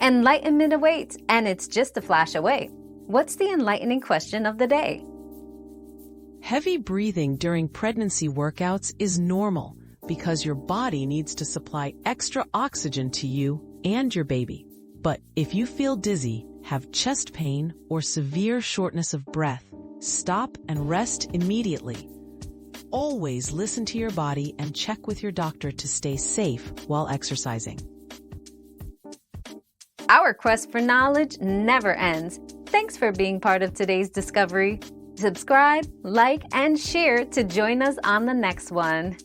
Enlightenment awaits, and it's just a flash away. What's the enlightening question of the day? Heavy breathing during pregnancy workouts is normal because your body needs to supply extra oxygen to you and your baby. But if you feel dizzy, have chest pain, or severe shortness of breath, stop and rest immediately. Always listen to your body and check with your doctor to stay safe while exercising. Our quest for knowledge never ends. Thanks for being part of today's discovery. Subscribe, like, and share to join us on the next one.